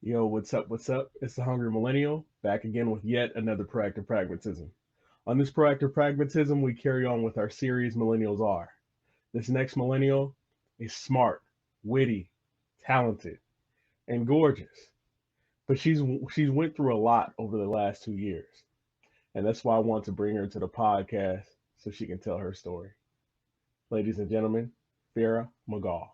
Yo, what's up? What's up? It's the Hungry Millennial back again with yet another Proactive Pragmatism. On this Proactive Pragmatism, we carry on with our series Millennials Are. This next millennial is smart, witty, talented, and gorgeous. But she's went through a lot over the last 2 years. And that's why I want to bring her to the podcast so she can tell her story. Ladies and gentlemen, Farah Mughal.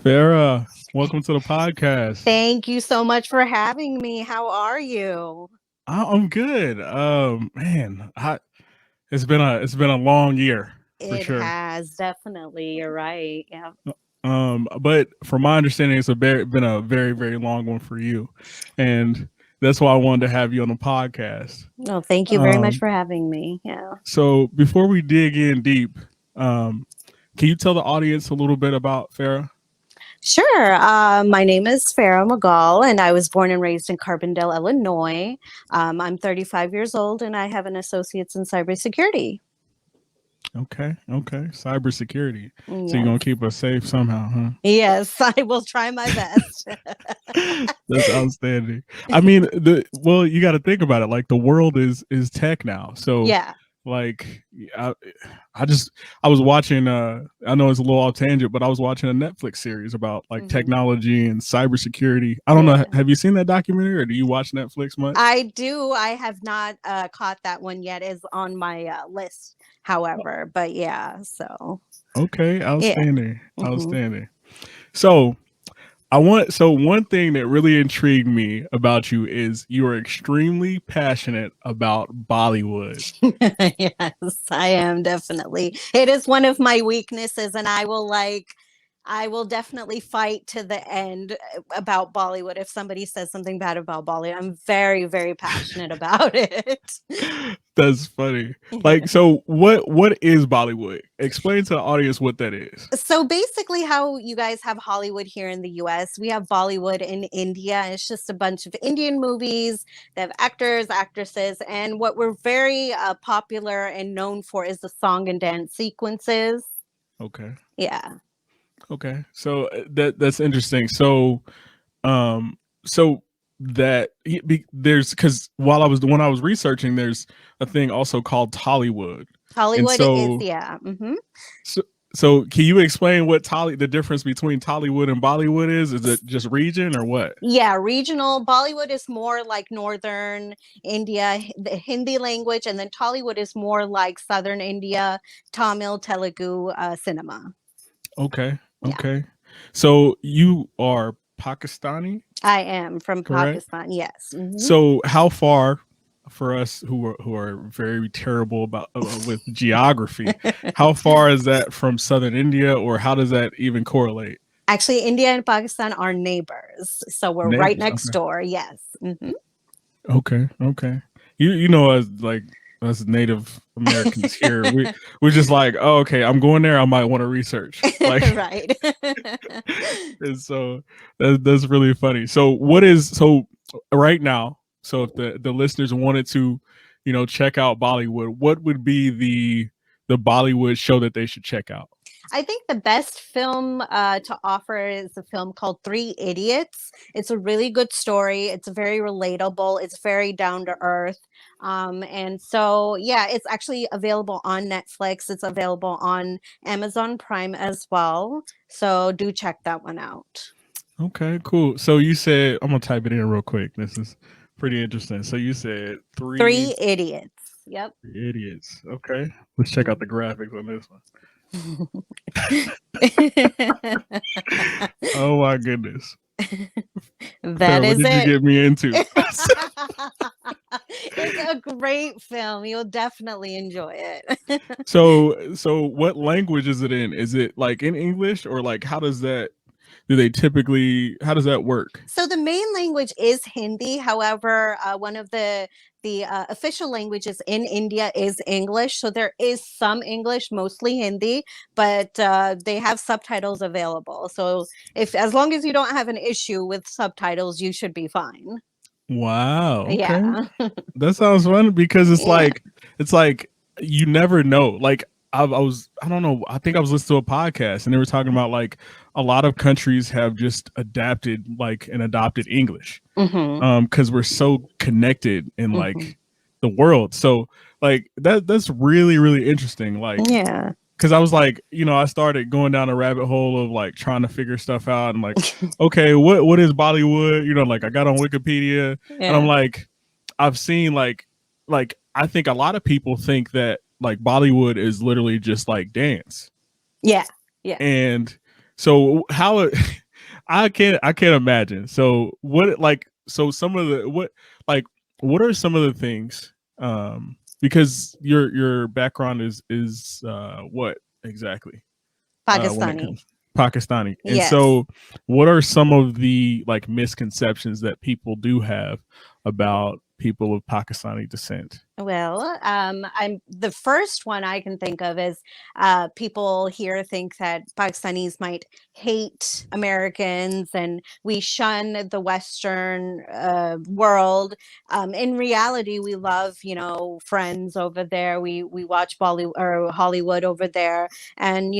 Farah, welcome to the podcast. Thank you so much for having me. How are you? I'm good. It's been a long year for It sure. has definitely. You're right. Yeah. But from my understanding, been a very very long one for you, and that's why I wanted to have you on the podcast. No, thank you very much Um, for having me. Yeah. so before we dig in deep, can you tell the audience a little bit about Farah? Sure. My name is Farah Mughal, and I was born and raised in Carbondale, Illinois. I'm 35 years old, and I have an associate's in cybersecurity. Okay, cybersecurity. So you're Yes. gonna keep us safe somehow, huh? Yes, I will try my best. That's outstanding. I mean, you got to think about it. Like the world is tech now, so Yeah. like I, I was watching. I know it's a little off tangent, but I was watching a Netflix series about like Mhm. technology and cybersecurity. I don't know. Yeah. Have you seen that documentary, or do you watch Netflix much? I do. I have not caught that one yet. Is on my list, however. But yeah, so Okay, yeah. outstanding, Hmm. outstanding. So so one thing that really intrigued me about you is you are extremely passionate about Bollywood. Yes, I am definitely. It is one of my weaknesses, and I will definitely fight to the end about Bollywood. If somebody says something bad about Bollywood, I'm very, very passionate about it. That's funny. Yeah. Like, so what is Bollywood? Explain to the audience what that is. So basically, how you guys have Hollywood here in the US, we have Bollywood in India. It's just a bunch of Indian movies. They have actors, actresses, and what we're very popular and known for is the song and dance sequences. Okay. Yeah. Okay. So that's interesting. Um so there's because when I was researching, there's a thing also called Tollywood. And Hollywood is, so yeah. so so can you explain what the difference between Tollywood and Bollywood is? Is it just region or what? Yeah, regional. Bollywood is more like northern India, the Hindi language, and then Tollywood is more like southern India, Tamil, Telugu cinema. Okay. Yeah, Okay. So you are Pakistani, I am from correct? Pakistan. Yes. So how far, for us who are very terrible about with geography, how far is that from southern India, or how does that even correlate? Actually, India and Pakistan are neighbors, so we're right Neighbors. next Okay. door. Yes. Okay. Okay. You know, as like us Native Americans here, we're just like, oh, okay, I'm going there. I might want to research. Like, Right. and so that's really funny. So right now, so if the listeners wanted to, check out Bollywood, what would be the Bollywood show that they should check out? I think the best film to offer is a film called Three Idiots. It's a really good story. It's very relatable. It's very down to earth. And so, yeah, it's actually available on Netflix. It's available on Amazon Prime as well. So do check that one out. Okay, cool. So you said, I'm gonna type it in real quick. This is pretty interesting. So you said three Three Idiots. Yep. idiots. Okay, let's check out the graphics on this one. Oh my goodness. That Fair, what is did you it. get me into? It's a great film. You'll definitely enjoy it. So what language is it in? Is it like in English, or like how does that? do they typically, how does that work? So the main language is Hindi. However, one of the official languages in India is English. So there is some English, mostly Hindi, but they have subtitles available. So as long as you don't have an issue with subtitles, you should be fine. Wow. Okay. Yeah. That sounds fun because it's Yeah. like you never know. Like I don't know. I think I was listening to a podcast and they were talking about like a lot of countries have just adapted and adopted English because we're so connected in like the world. So like that's really, really interesting. Like, Yeah. because I was like, I started going down a rabbit hole of like trying to figure stuff out and like, okay, what is Bollywood? Like I got on Wikipedia and I'm like, I've seen like I think a lot of people think that like Bollywood is literally just like dance. Yeah. Yeah. And so how I can't imagine. So some of the what are some of the things because your background is what exactly? Pakistani. Pakistani. And Yes. so what are some of the like misconceptions that people do have about people of Pakistani descent? Well, I'm the first one I can think of is people here think that Pakistanis might hate Americans and we shun the Western world. In reality, we love, Friends over there. We watch Bollywood or Hollywood over there, and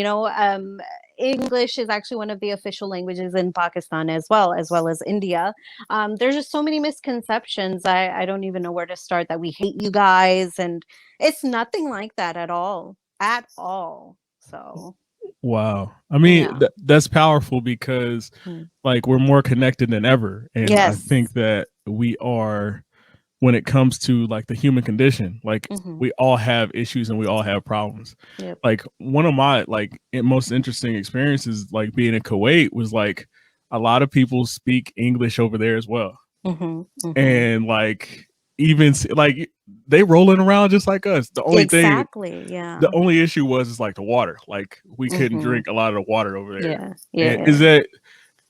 English is actually one of the official languages in Pakistan as well as India. There's just so many misconceptions. I don't even know where to start that we hate you guys. And it's nothing like that at all. So. Wow. I mean, that's powerful because like we're more connected than ever. And I think that we are, when it comes to like the human condition, like we all have issues and we all have problems. Yep. Like one of my like most interesting experiences, like being in Kuwait, was like a lot of people speak English over there as well. And like even like they rolling around just like us. The only thing, the only issue was like the water. Like we couldn't drink a lot of the water over there. And is that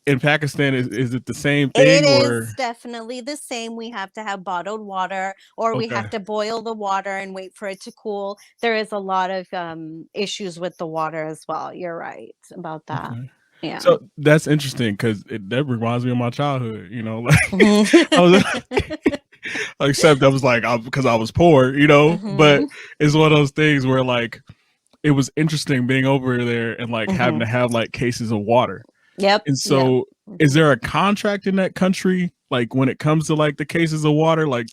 in Pakistan, is it the same thing? It is definitely the same. We have to have bottled water, or we have to boil the water and wait for it to cool. There is a lot of issues with the water as well. You're right about that. Okay. Yeah. So that's interesting because that reminds me of my childhood. Like I was, except I was like because I was poor, But it's one of those things where like it was interesting being over there and like having to have like cases of water. Yep. And so is there a contract in that country? Like when it comes to like the cases of water, like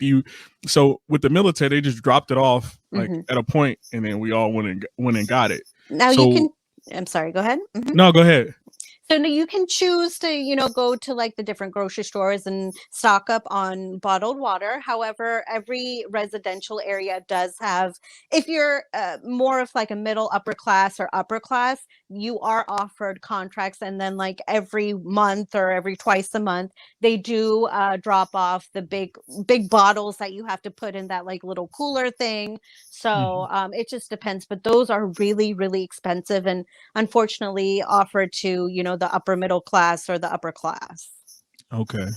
so with the military, they just dropped it off like at a point and then we all went and got it. Now you can, I'm sorry, go ahead. No, go ahead. So you can choose to, go to like the different grocery stores and stock up on bottled water. However, every residential area does have, if you're more of like a middle upper class or upper class, you are offered contracts. And then like every month or every twice a month, they do drop off the big bottles that you have to put in that like little cooler thing. So it just depends. But those are really, really expensive and unfortunately offered to, the upper middle class or the upper class. Okay.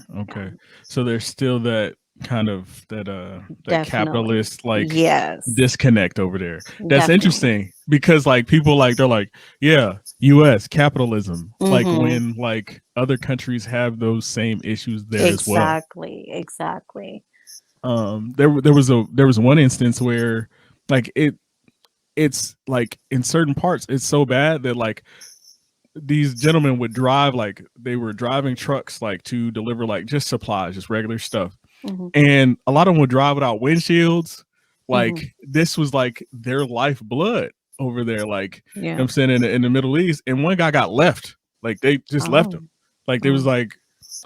So there's still that kind of that capitalist like disconnect over there. That's interesting because like people like they're like, yeah, US capitalism, like when like other countries have those same issues there as well. Exactly. There was one instance where like it's like in certain parts it's so bad that like these gentlemen would drive, like they were driving trucks like to deliver like just supplies, just regular stuff. And a lot of them would drive without windshields. Like this was like their lifeblood over there, like you know what I'm saying, in the Middle East. And one guy got left. Like they just left him. Like there was like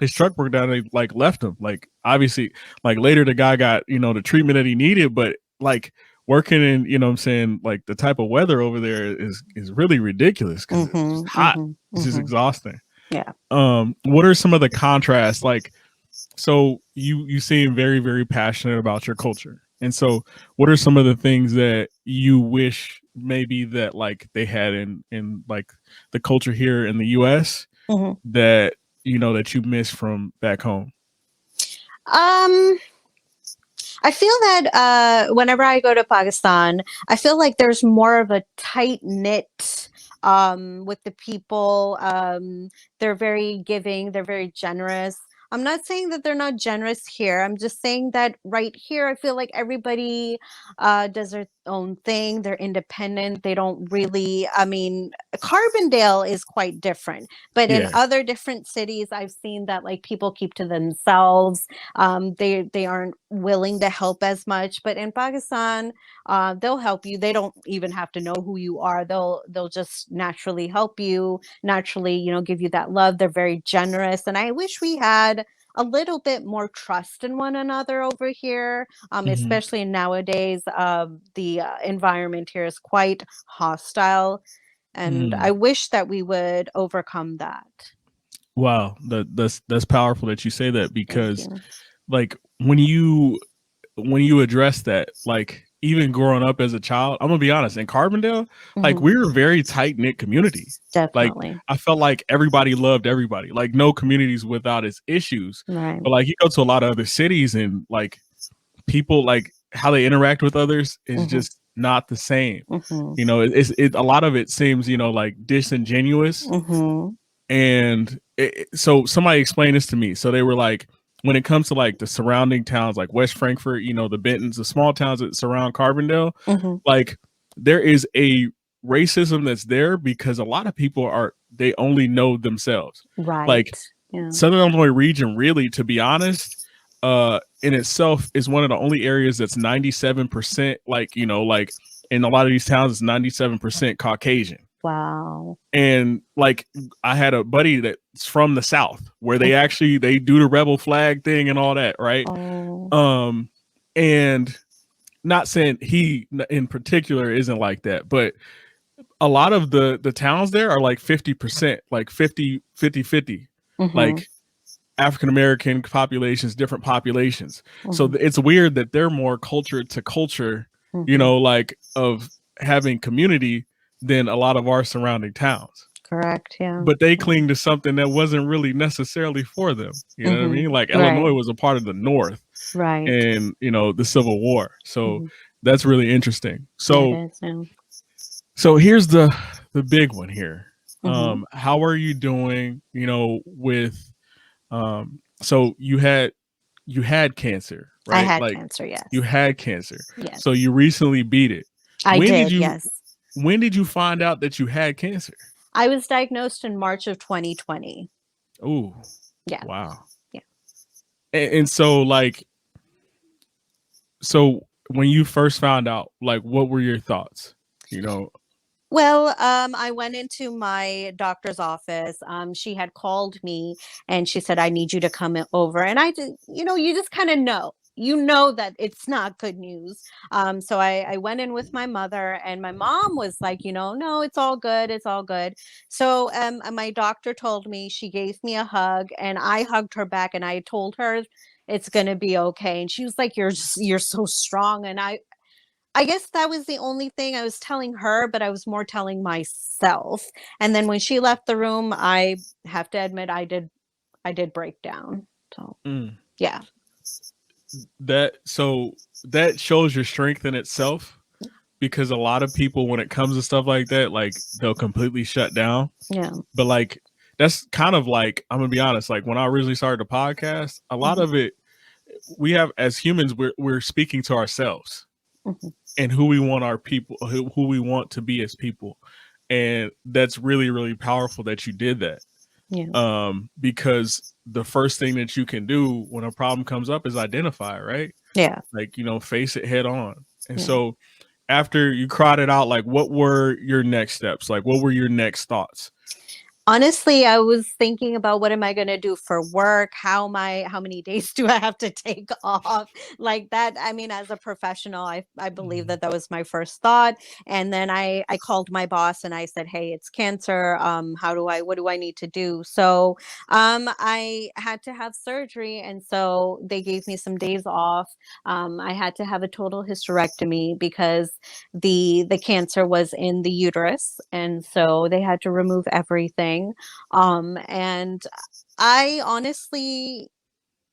his truck broke down, they like left him. Like obviously like later the guy got, the treatment that he needed, but like working in, what I'm saying, like the type of weather over there is really ridiculous because it's hot. It's just exhausting. Yeah. What are some of the contrasts? Like, so you seem very, very passionate about your culture. And so what are some of the things that you wish maybe that like they had in like the culture here in the US that that you miss from back home? I feel that whenever I go to Pakistan, I feel like there's more of a tight knit with the people. They're very giving, they're very generous. I'm not saying that they're not generous here. I'm just saying that right here, I feel like everybody does their own thing. They're independent. They don't really, I mean, Carbondale is quite different, but in Yeah. other different cities, I've seen that like people keep to themselves. They aren't willing to help as much, but in Pakistan, they'll help you. They don't even have to know who you are. They'll just naturally help you, naturally, give you that love. They're very generous, and I wish we had a little bit more trust in one another over here, especially nowadays. The environment here is quite hostile, and I wish that we would overcome that. Wow, that's powerful that you say that, because like when you address that, like even growing up as a child, I'm gonna be honest, in Carbondale, like we were a very tight knit community. Definitely. Like I felt like everybody loved everybody. Like no communities without its issues. Right. But like you go to a lot of other cities and like people, like how they interact with others is just not the same. It's a lot of it seems like disingenuous. And so somebody explained this to me. So they were like, when it comes to like the surrounding towns, like West Frankfurt, the Bentons, the small towns that surround Carbondale, like there is a racism that's there because a lot of people they only know themselves. Right. Like Southern Illinois region, really, to be honest, in itself is one of the only areas that's 97%, like in a lot of these towns, it's 97% Caucasian. Wow. And like I had a buddy that's from the South where they do the rebel flag thing and all that, right? And not saying he in particular isn't like that, but a lot of the towns there are like 50%, like 50 like African American populations, different populations. So it's weird that they're more culture to culture, like of having community than a lot of our surrounding towns. Correct. Yeah. But they cling to something that wasn't really necessarily for them. You know what I mean? Like Illinois was a part of the North, right? And the Civil War. So that's really interesting. So, so here's the big one here. How are you doing? With so you had cancer, right? I had cancer. Yes. You had cancer. Yes. So you recently beat it. I did. Yes. When did you find out that you had cancer? I was diagnosed in March of 2020. Oh, yeah. Wow. Yeah. And so so when you first found out, like, what were your thoughts? Well, I went into my doctor's office. She had called me and she said, I need you to come over. And I did, you just kind of know. That it's not good news. So I went in with my mother, and my mom was like, no, it's all good. It's all good. So my doctor told me, she gave me a hug, and I hugged her back, and I told her it's going to be okay. And she was like, you're so strong. And I guess that was the only thing I was telling her, but I was more telling myself. And then when she left the room, I have to admit, I did break down. So yeah. That shows your strength in itself, because a lot of people, when it comes to stuff like that, like they'll completely shut down. Yeah. But like that's kind of like, I'm gonna be honest, like when I originally started the podcast, a lot of it, we have, as humans, we're speaking to ourselves and who we want our people, who we want to be as people. And that's really, really powerful that you did that. Yeah. Because the first thing that you can do when a problem comes up is identify, right? Yeah. Like, face it head on. And so after you cried it out, like, what were your next steps? Like, what were your next thoughts? Honestly, I was thinking about, what am I going to do for work? How many days do I have to take off? Like that. I mean, as a professional, I believe that was my first thought. And then I called my boss and I said, hey, it's cancer. What do I need to do? So I had to have surgery. And so they gave me some days off. I had to have a total hysterectomy because the cancer was in the uterus. And so they had to remove everything. thing. And I honestly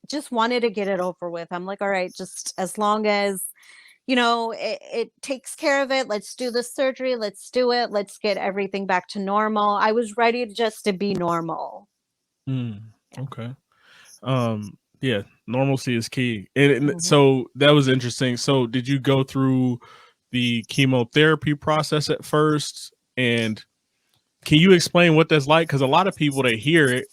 just wanted to get it over with. I'm like, all right, just as long as it takes care of it. Let's do the surgery. Let's do it. Let's get everything back to normal. I was ready just to be normal. Mm, Yeah. okay. Yeah, normalcy is key. And Mhm. so that was interesting. So did you go through the chemotherapy process at first? And can you explain what that's like? Because a lot of people, they hear it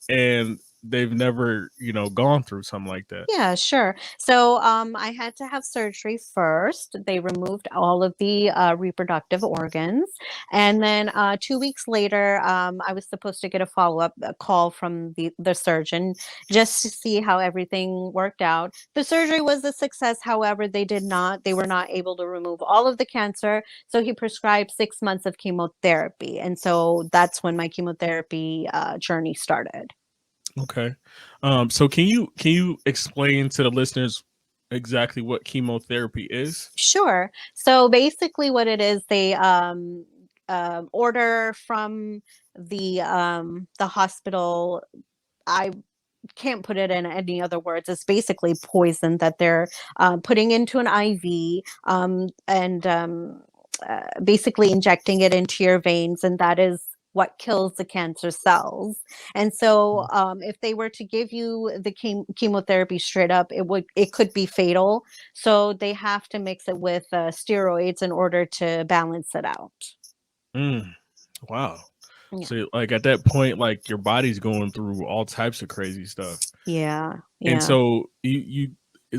and they've never, gone through something like that. Yeah, sure. So I had to have surgery first. They removed all of the reproductive organs. And then 2 weeks later, I was supposed to get a follow-up call from the surgeon just to see how everything worked out. The surgery was a success. However, they were not able to remove all of the cancer. So he prescribed 6 months of chemotherapy. And so that's when my chemotherapy journey started. Okay. So can you explain to the listeners exactly what chemotherapy is? Sure. So basically, what it is, they order from the hospital. I can't put it in any other words. It's basically poison that they're putting into an IV, and basically injecting it into your veins, and that is what kills the cancer cells. And so, if they were to give you the chemotherapy straight up, it could be fatal. So they have to mix it with steroids in order to balance it out. Mm, wow. Yeah. So like at that point, like your body's going through all types of crazy stuff. Yeah. And Yeah. so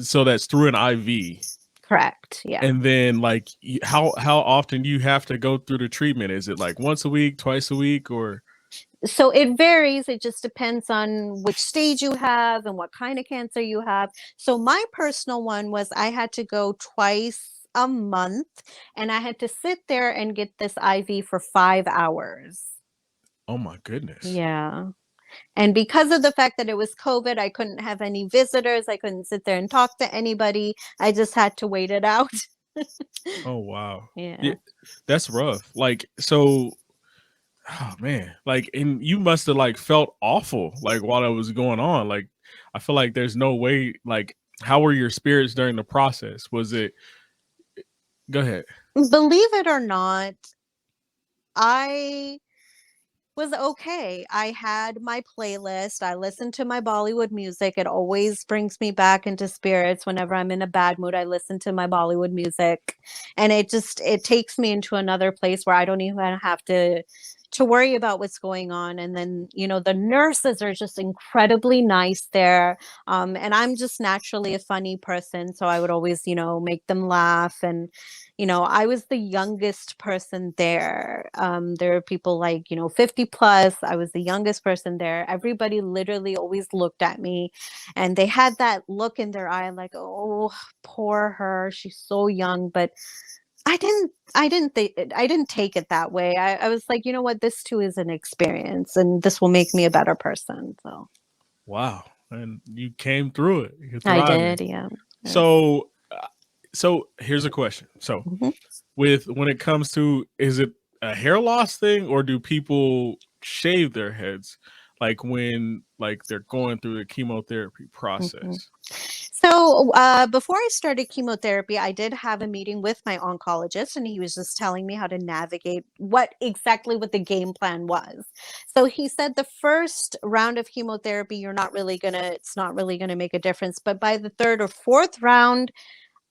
so that's through an IV. Correct. Yeah. And then like how often do you have to go through the treatment? Is it like once a week, twice a week, or So it varies. It just depends on which stage you have and what kind of cancer you have. So my personal one was I had to go twice a month, and I had to sit there and get this IV for 5 hours. oh my goodness. Yeah. And because of the fact that it was COVID, I couldn't have any visitors. I couldn't sit there and talk to anybody. I just had to wait it out. Oh wow. Yeah, Yeah. that's rough. Like so oh man. Like and you must have like felt awful like while it was going on. Like I feel like there's no way like how were your spirits during the process? Was it go ahead. Believe it or not, I was okay. I had my playlist. I listened to my Bollywood music. It always brings me back into spirits. Whenever I'm in a bad mood, I listen to my Bollywood music. And it takes me into another place where I don't even have to worry about what's going on. And then, the nurses are just incredibly nice there. And I'm just naturally a funny person. So I would always, make them laugh. And I was the youngest person there. There were people like, 50 plus. I was the youngest person there. Everybody literally always looked at me, and they had that look in their eye like, oh, poor her. She's so young. But I didn't take it that way. I was like, you know what? This too is an experience, and this will make me a better person. So Wow. And you came through it. You're I thriving. did. Yeah. Yes. So here's a question. So Mhm. with when it comes to is it a hair loss thing or do people shave their heads like when like they're going through the chemotherapy Mhm. process? So before I started chemotherapy, I did have a meeting with my oncologist, and he was just telling me how to navigate what the game plan was. So he said the first round of chemotherapy, it's not really gonna make a difference. But by the third or fourth round,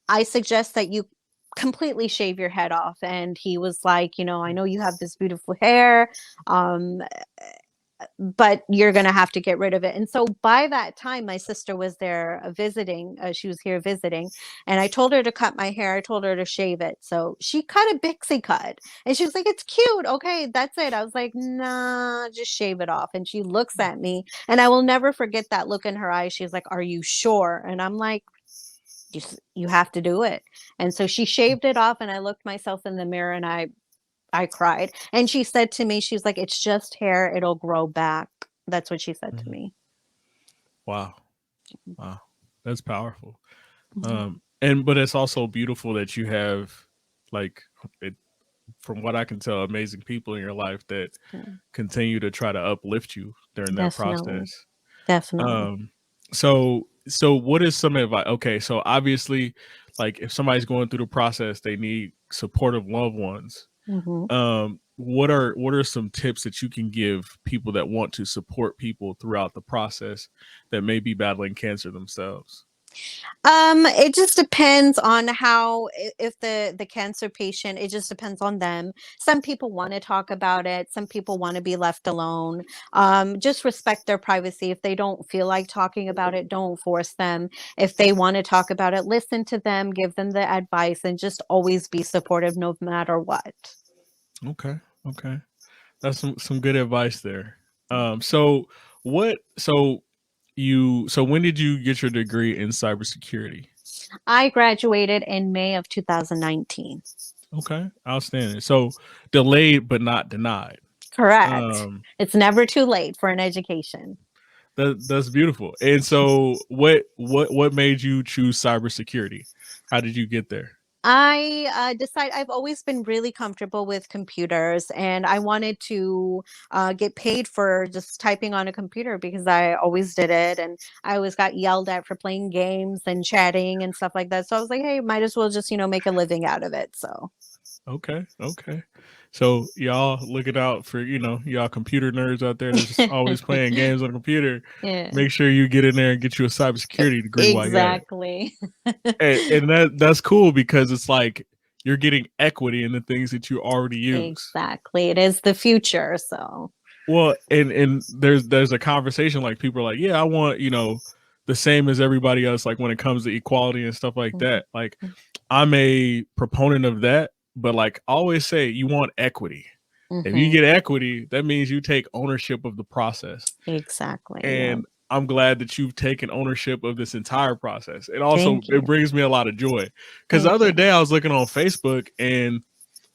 I suggest that you completely shave your head off. And he was like, I know you have this beautiful hair. Um, but you're going to have to get rid of it. And so by that time, my sister was there visiting. She was here visiting, and I told her to cut my hair. I told her to shave it. So she cut a Bixie cut, and she was like, "It's cute. Okay, that's it." I was like, "Nah, just shave it off." And she looks at me, and I will never forget that look in her eyes. She's like, "Are you sure?" And I'm like, you have to do it. And so she shaved it off, and I looked myself in the mirror, and I cried. And she said to me, she's like, "It's just hair, it'll grow back." That's what she said to Mhm. me. Wow. Wow. That's powerful. Mhm. And but it's also beautiful that you have like it from what I can tell, amazing people in your life that Yeah. continue to try to uplift you during that Definitely. process. Definitely. So what is some advice? Okay, so obviously, like if somebody's going through the process, they need supportive loved ones. hmm What are some tips that you can give people that want to support people throughout the process that may be battling cancer themselves? It just depends on how if the cancer patient, it just depends on them. Some people want to talk about it, some people want to be left alone. Just respect their privacy. If they don't feel like talking about it, don't force them. If they want to talk about it, listen to them, give them the advice, and just always be supportive no matter what. Okay, okay, that's some good advice there. So what? So when did you get your degree in cybersecurity? I graduated in May of 2019. Okay, outstanding. So delayed but not denied. Correct. Um, It's never too late for an education. that's beautiful. And so, what made you choose cybersecurity? How did you get there? I decide I've always been really comfortable with computers, and I wanted to get paid for just typing on a computer because I always did it, and I always got yelled at for playing games and chatting and stuff like that. So I was like, hey, might as well just make a living out of it. So Okay, okay. So y'all looking out for y'all computer nerds out there that's always playing games on a computer. yeah, Make sure you get in there and get you a cybersecurity degree while you're at it. exactly, And that's cool because it's like you're getting equity in the things that you already use. exactly. It is the future. So Well, and there's a conversation like people are like, yeah, I want, the same as everybody else, like when it comes to equality and stuff like mhm, that. Like I'm a proponent of that, but like I always say you want equity. If you mhm, get equity, that means you take ownership of the process. exactly. Yeah. And I'm glad that you've taken ownership of this entire process. It also Thank it you. brings me a lot of joy. Because the Thank other you. day I was looking on Facebook and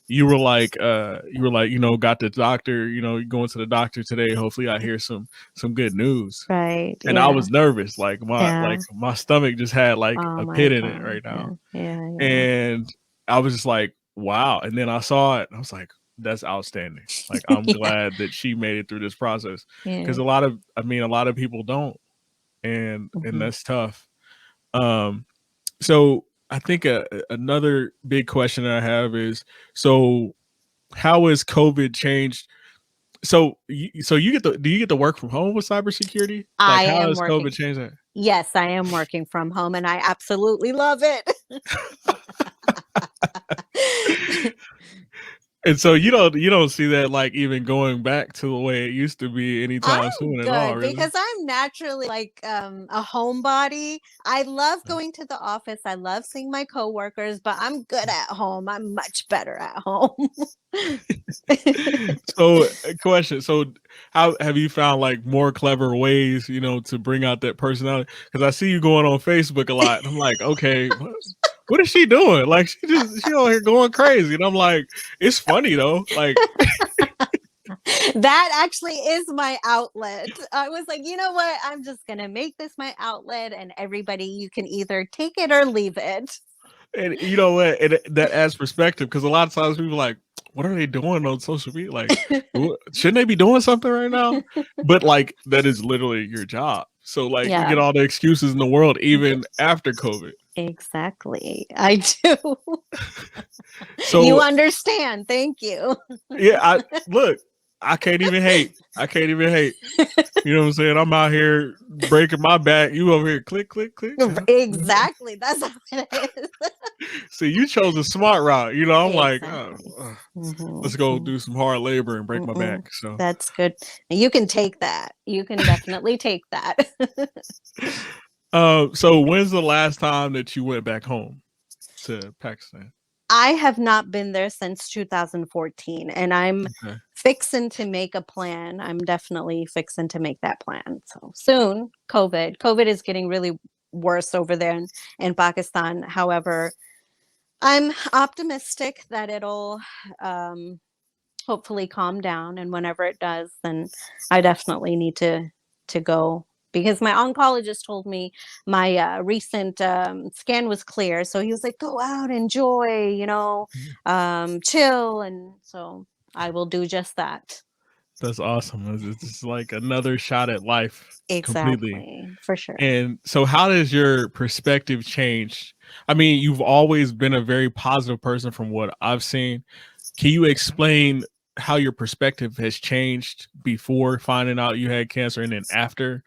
you were like, got the doctor, you're going to the doctor today. Hopefully I hear some good news. Right. And I Yeah. was nervous. Like my Yeah. like my stomach just had like Oh a my pit in it God. right Yeah. now. Yeah. Yeah. And I was just like, wow. And then I saw it and I was like, that's outstanding. Like I'm Yeah. glad that she made it through this process. Yeah. Because a lot of people don't. And Mhm. that's tough. Um so I think another big question that I have is, so how has COVID changed? So do you get to work from home with cybersecurity? Like I how am has COVID working. changed that? Yes, I am working from home and I absolutely love it. And so you don't see that like even going back to the way it used to be anytime I'm soon at all, good really? because I'm naturally like a homebody. I love going to the office. I love seeing my coworkers, but I'm good at home. I'm much better at home. So, a question. So, how have you found like more clever ways, to bring out that personality? Because I see you going on Facebook a lot. And I'm like, okay, what is she doing? Like, she out here going crazy. And I'm like, it's funny though. Like, That actually is my outlet. I was like, you know what? I'm just going to make this my outlet, and everybody, you can either take it or leave it. and you know what? And that adds perspective because a lot of times people are like, what are they doing on social media? Like, shouldn't they be doing something right now? But like, that is literally your job. So like, you Yeah, get all the excuses in the world, even after COVID. exactly. I do. You So understand. Thank you. yeah, look, I can't even hate. I can't even hate. You know what I'm saying? I'm out here breaking my back. You over here click, click, click. Huh? Exactly. That's how it is. See, you chose a smart route. I'm like, oh, Exactly. let's go Mhm. do some hard labor and break my Mm-mm. back. So, That's good. You can take that. You can definitely take that. so when's the last time that you went back home to Pakistan? I have not been there since 2014, and I'm Okay. fixing to make a plan. I'm definitely fixing to make that plan. So soon, COVID is getting really worse over there in Pakistan. However, I'm optimistic that it'll um, hopefully calm down, and whenever it does, then I definitely need to go. because my oncologist told me my recent scan was clear. So he was like, go out, enjoy, chill. And so I will do just that. That's awesome. It's like another shot at life completely. Exactly, for sure. And so how does your perspective change? I mean, you've always been a very positive person from what I've seen. Can you explain how your perspective has changed before finding out you had cancer and then after?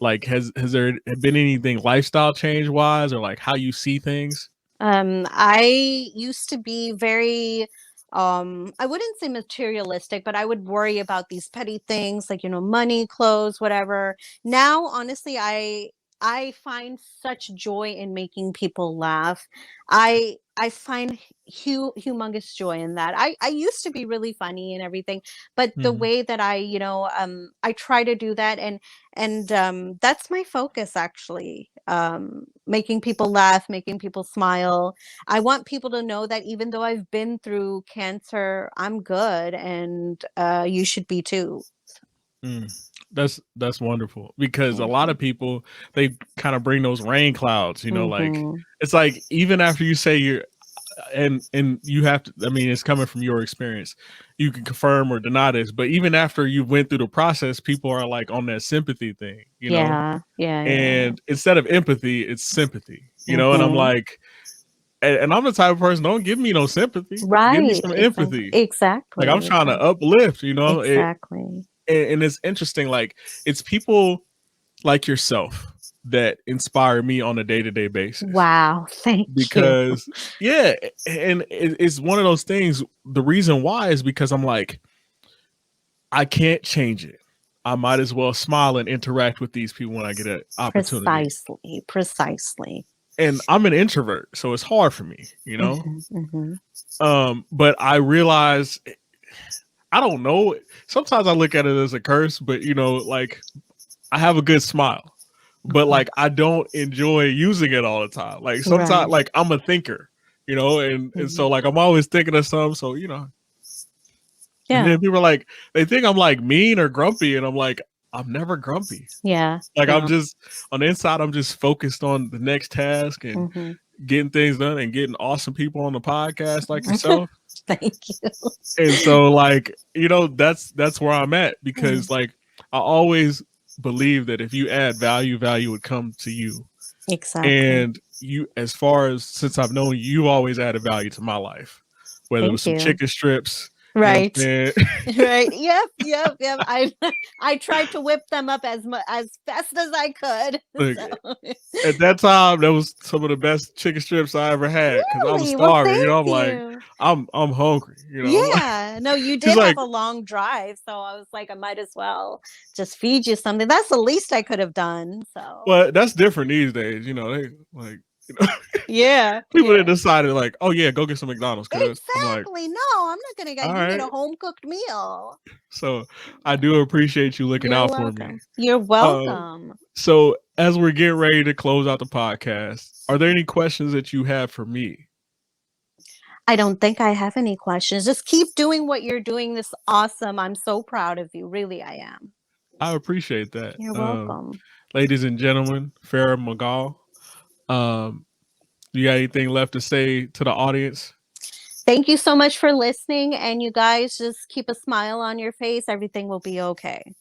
Like, has there been anything lifestyle change wise, or like how you see things? I used to be very I wouldn't say materialistic, but I would worry about these petty things like, money, clothes, whatever. Now, honestly, I find such joy in making people laugh. I find humongous joy in that. I used to be really funny and everything, but the Mhm. way that I try to do that, and that's my focus actually. Making people laugh, making people smile. I want people to know that even though I've been through cancer, I'm good, and you should be too. Mm. That's wonderful, because a lot Mhm. of people, they kind of bring those rain clouds, like Mhm. it's like even after you say you're, and you have to, I mean, it's coming from your experience. You can confirm or deny this, but even after you went through the process, people are like on that sympathy thing, Yeah, yeah, yeah. and instead of empathy, it's sympathy, and I'm Mhm. like, and I'm the type of person, don't give me no sympathy, give me Right. some Exactly. empathy. Like, I'm Exactly. trying to Exactly. uplift, Exactly. and it's interesting, like it's people like yourself that inspire me on a day-to-day basis, Wow. Thank you. because yeah, and it's one of those things. The reason why is because I'm like, I can't change it. I might as well smile and interact with these people when I get an opportunity. Precisely. Precisely. And I'm an introvert, so it's hard for me, Mhm. Mhm. but I realize, I don't know, sometimes I look at it as a curse, but like, I have a good smile, but Mhm. like I don't enjoy using it all the time. Like sometimes, Right. like I'm a thinker, and so Mhm. like I'm always thinking of something. So and Yeah. then people are like, they think I'm like mean or grumpy, and I'm like, I'm never grumpy. Yeah. Like, I'm No. just on the inside, I'm just focused on the next task and Mhm. getting things done and getting awesome people on the podcast like yourself. Thank you. And so like, that's where I'm at, Mm. because like I always believe that if you add value, value would come to you. Exactly. And you, as far as since I've known you, you've always added value to my life, whether it was Thank some you. chicken strips, Right. what I'm saying? Right. Yep. Yep. Yep. I tried to whip them up as fast as I could. Look, So at that time, that was some of the best chicken strips I ever had, because I was really well. starving. Thank I'm like, you. I'm hungry. I'm like, Yeah. No, you she's did have like, a long drive, so I was like, I might as well just feed you something. That's the least I could have done. So well, that's different these days. They like, you know, yeah. people that Yeah. decided like, oh yeah, go get some McDonald's, cuz I'm like, Exactly. No, I'm not gonna get all you need right. a home cooked meal. So I do appreciate you looking You're out for me. welcome. You're Uh, welcome. so as we're getting ready to close out the podcast, are there any questions that you have for me? I don't think I have any questions. Just keep doing what you're doing. This awesome. I'm so proud of you. Really, I am. I appreciate that. You're welcome. Ladies and gentlemen, Farah Mughal. Um, you got anything left to say to the audience? Thank you so much for listening. And you guys just keep a smile on your face. Everything will be okay.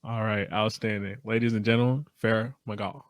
All right, outstanding. Ladies and gentlemen, Farah Mughal.